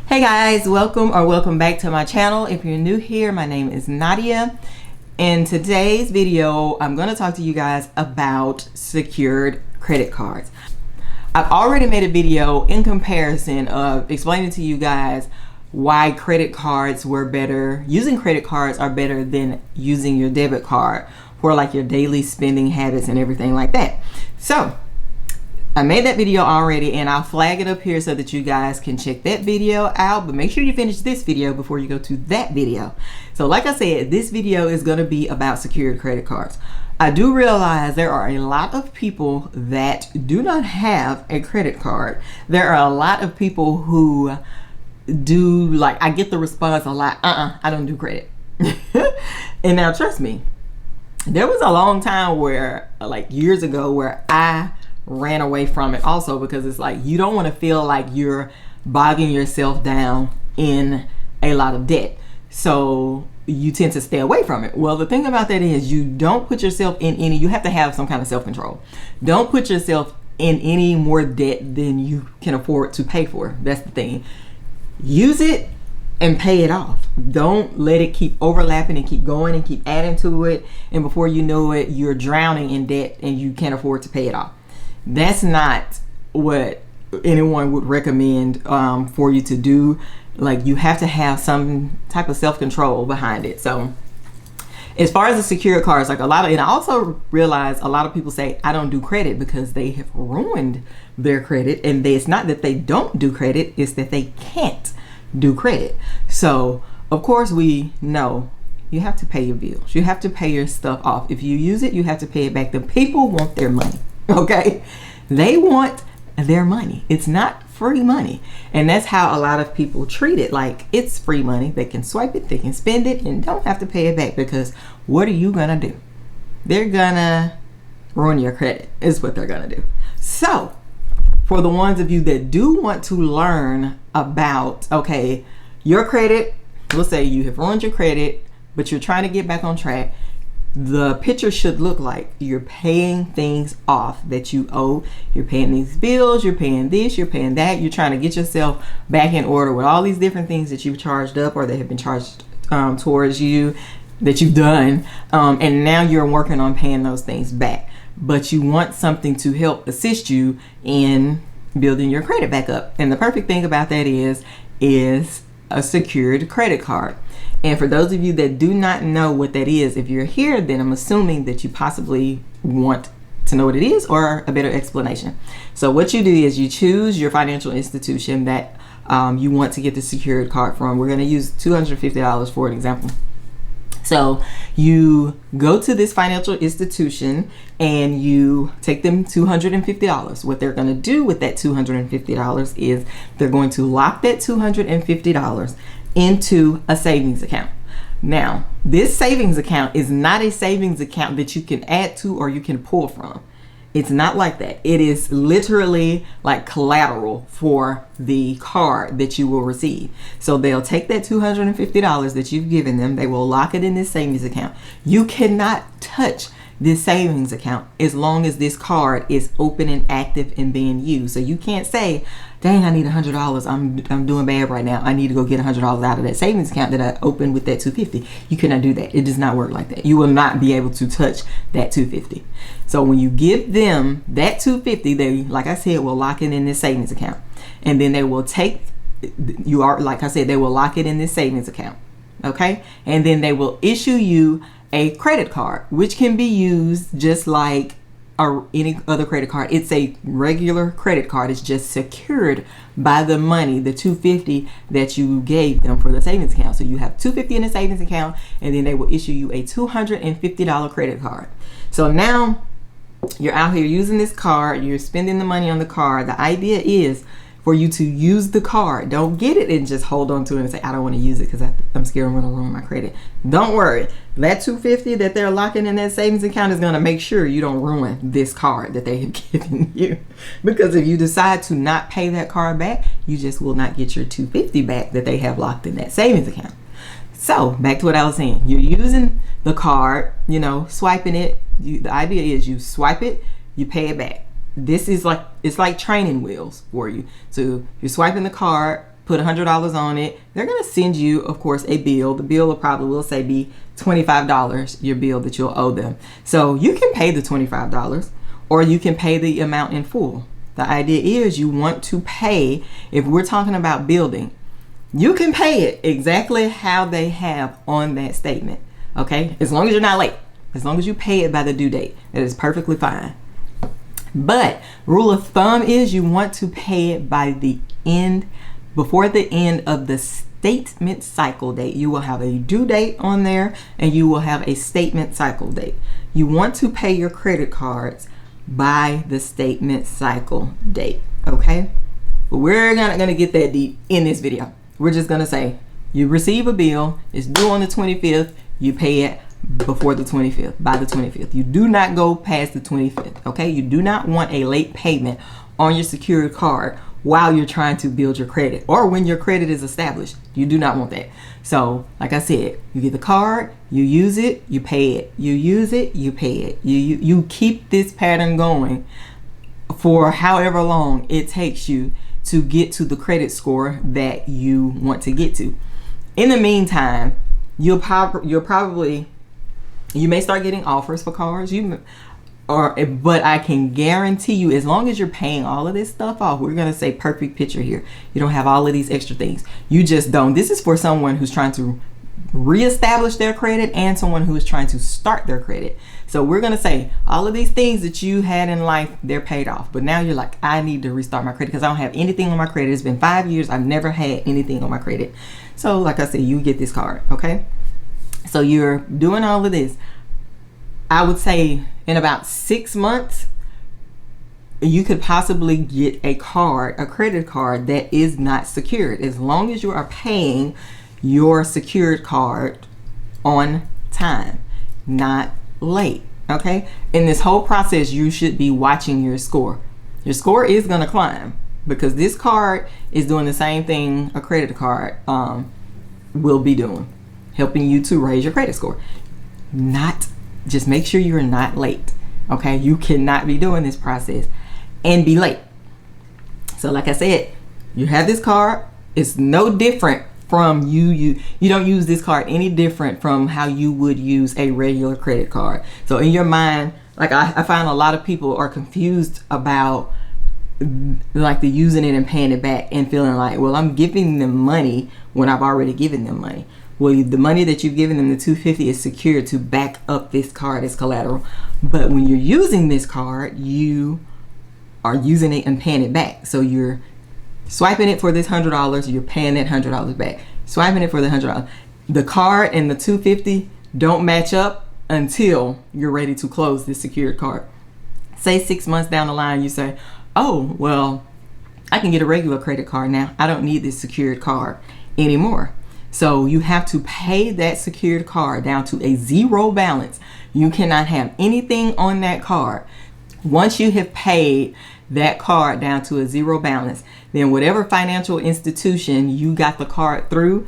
Hey guys, welcome back to my channel. If you're new here, my name is Nadia. In today's video, I'm going to talk to you guys about secured credit cards. I've already made a video in comparison of explaining to you guys why credit cards were better. Using credit cards are better than using your debit card for like your daily spending habits and everything like that. So I made that video already, and I'll flag it up here so that you guys can check that video out, but make sure you finish this video before you go to that video. So like I said, this video is going to be about secured credit cards. I do realize there are a lot of people that do not have a credit card. There are a lot of people who do, like, I get the response a lot, I don't do credit. And now trust me, there was a long time where, like years ago, where I ran away from it also, because it's like you don't want to feel like you're bogging yourself down in a lot of debt, so you tend to stay away from it. Well, the thing about that is you don't put yourself in any, you have to have some kind of self-control. Don't put yourself in any more debt than you can afford to pay for. That's the thing. Use it and pay it off. Don't let it keep overlapping and keep going and keep adding to it, and before you know it, you're drowning in debt and you can't afford to pay it off. That's not what anyone would recommend for you to do. Like, you have to have some type of self-control behind it. So as far as the secured cards, like a lot of, and I also realize a lot of people say I don't do credit because they have ruined their credit, and it's not that they don't do credit, it's that they can't do credit. So of course we know you have to pay your bills, you have to pay your stuff off. If you use it, you have to pay it back. The people want their money. Okay, they want their money. It's not free money, and that's how a lot of people treat it. Like, it's free money. They can swipe it, they can spend it, and don't have to pay it back, because what are you gonna do? They're gonna ruin your credit is what they're gonna do. So for the ones of you that do want to learn about, okay, your credit, we'll say you have ruined your credit, but you're trying to get back on track. The picture should look like you're paying things off that you owe. You're paying these bills, you're paying this, you're paying that. You're trying to get yourself back in order with all these different things that you've charged up or that have been charged towards you, that you've done. And now you're working on paying those things back. But you want something to help assist you in building your credit back up. And the perfect thing about that is a secured credit card. And for those of you that do not know what that is, if you're here, then I'm assuming that you possibly want to know what it is or a better explanation. So what you do is you choose your financial institution that you want to get the secured card from. We're going to use $250 for an example. So you go to this financial institution and you take them $250. What they're going to do with that $250 is they're going to lock that $250 into a savings account. Now, this savings account is not a savings account that you can add to or you can pull from. It's not like that. It is literally like collateral for the card that you will receive. So they'll take that $250 that you've given them, they will lock it in this savings account. You cannot touch this savings account as long as this card is open and active and being used. So you can't say, dang, I need $100. I'm doing bad right now. I need to go get $100 out of that savings account that I opened with that $250. You cannot do that. It does not work like that. You will not be able to touch that $250. So when you give them that $250, they, like I said, will lock it in this savings account. And then they will take, like I said, they will lock it in this savings account. Okay? And then they will issue you a credit card, which can be used just like any other credit card. It's a regular credit card. It's just secured by the money, the $250 that you gave them for the savings account. So you have $250 in the savings account, and then they will issue you a $250 credit card. So now you're out here using this card, you're spending the money on the card. The idea is for you to use the card. Don't get it and just hold on to it and say, I don't want to use it because I'm scared I'm going to ruin my credit. Don't worry. That $250 that they're locking in that savings account is going to make sure you don't ruin this card that they have given you. Because if you decide to not pay that card back, you just will not get your $250 back that they have locked in that savings account. So back to what I was saying. You're using the card, swiping it. The idea is you swipe it, you pay it back. this is like, it's like training wheels for you. So you're swiping the card, put $100 on it. They're going to send you, of course, a bill. The bill will probably say be $25, your bill that you'll owe them. So you can pay the $25 or you can pay the amount in full. The idea is you want to pay, if we're talking about building, you can pay it exactly how they have on that statement. Okay? As long as you're not late. As long as you pay it by the due date. That is perfectly fine. But rule of thumb is you want to pay it by the end, before the end of the statement cycle date. You will have a due date on there and you will have a statement cycle date. You want to pay your credit cards by the statement cycle date. Okay? But we're not gonna get that deep in this video. We're just gonna say you receive a bill, it's due on the 25th, you pay it before the 25th, by the 25th. You do not go past the 25th, okay? You do not want a late payment on your secured card while you're trying to build your credit or when your credit is established. You do not want that. So, like I said, you get the card, you use it, you pay it. You use it, you pay it. You keep this pattern going for however long it takes you to get to the credit score that you want to get to. In the meantime, you may start getting offers for cards. But I can guarantee you, as long as you're paying all of this stuff off, we're gonna say perfect picture here. You don't have all of these extra things. You just don't. This is for someone who's trying to reestablish their credit and someone who is trying to start their credit. So we're gonna say all of these things that you had in life, they're paid off. But now you're like, I need to restart my credit because I don't have anything on my credit. It's been 5 years. I've never had anything on my credit. So like I said, you get this card, okay? So you're doing all of this. I would say in about 6 months, you could possibly get a card, a credit card that is not secured, as long as you are paying your secured card on time, not late. Okay? In this whole process, you should be watching your score. Your score is going to climb because this card is doing the same thing a credit card will be doing, helping you to raise your credit score. Just make sure you're not late. Okay? You cannot be doing this process and be late. So like I said, you have this card. It's no different from you don't use this card any different from how you would use a regular credit card. So in your mind, like I find a lot of people are confused about like the using it and paying it back and feeling like, well, I'm giving them money when I've already given them money. Well, the money that you've given them, the $250, is secured to back up this card as collateral. But when you're using this card, you are using it and paying it back. So you're swiping it for this $100, you're paying that $100 back. Swiping it for the $100. The card and the $250 don't match up until you're ready to close this secured card. Say 6 months down the line, you say, oh, well, I can get a regular credit card now. I don't need this secured card anymore. So you have to pay that secured card down to a zero balance. You cannot have anything on that card. Once you have paid that card down to a zero balance, then whatever financial institution you got the card through,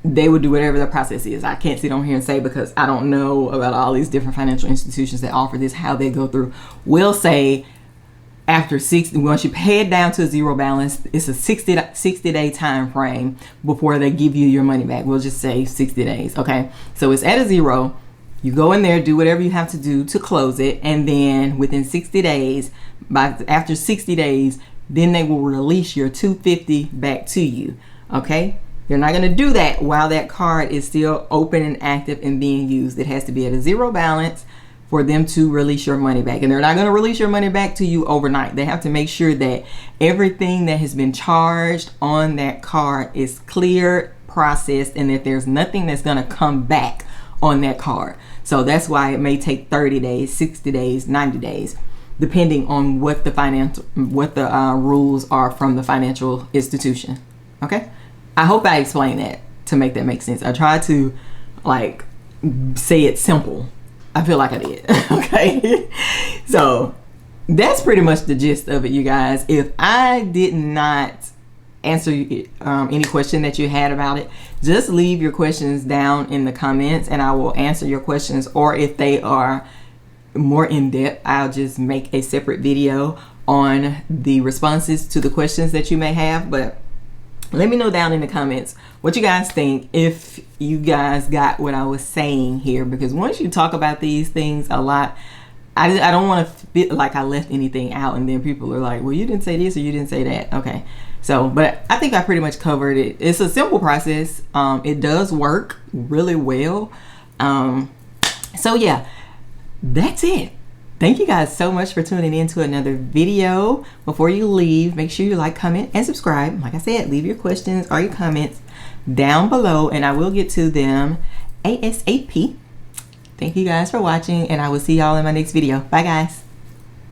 they will do whatever the process is. I can't sit on here and say because I don't know about all these different financial institutions that offer this, how they go through. We'll say after 60, once you pay it down to a zero balance, it's a 60-day time frame before they give you your money back. We'll just say 60 days, okay? So it's at a zero. You go in there, do whatever you have to do to close it, and then within 60 days, after 60 days, then they will release your $250 back to you, okay? They're not going to do that while that card is still open and active and being used. It has to be at a zero balance for them to release your money back. And they're not going to release your money back to you overnight. They have to make sure that everything that has been charged on that card is cleared, processed, and that there's nothing that's going to come back on that card. So that's why it may take 30 days, 60 days, 90 days, depending on what the rules are from the financial institution. Okay? I hope I explained that to make that make sense. I tried to like say it simple. I feel like I did. Okay? So that's pretty much the gist of it, you guys. If I did not answer any question that you had about it, just leave your questions down in the comments and I will answer your questions. Or if they are more in depth, I'll just make a separate video on the responses to the questions that you may have. But let me know down in the comments what you guys think, if you guys got what I was saying here, because once you talk about these things a lot, I don't want to feel like I left anything out and then people are like, well, you didn't say this or you didn't say that. Okay, so but I think I pretty much covered it. It's a simple process. It does work really well. So yeah, that's it. Thank you guys so much for tuning in to another video. Before you leave, make sure you like, comment, and subscribe. Like I said, leave your questions or your comments down below and I will get to them ASAP. Thank you guys for watching, and I will see y'all in my next video. Bye guys.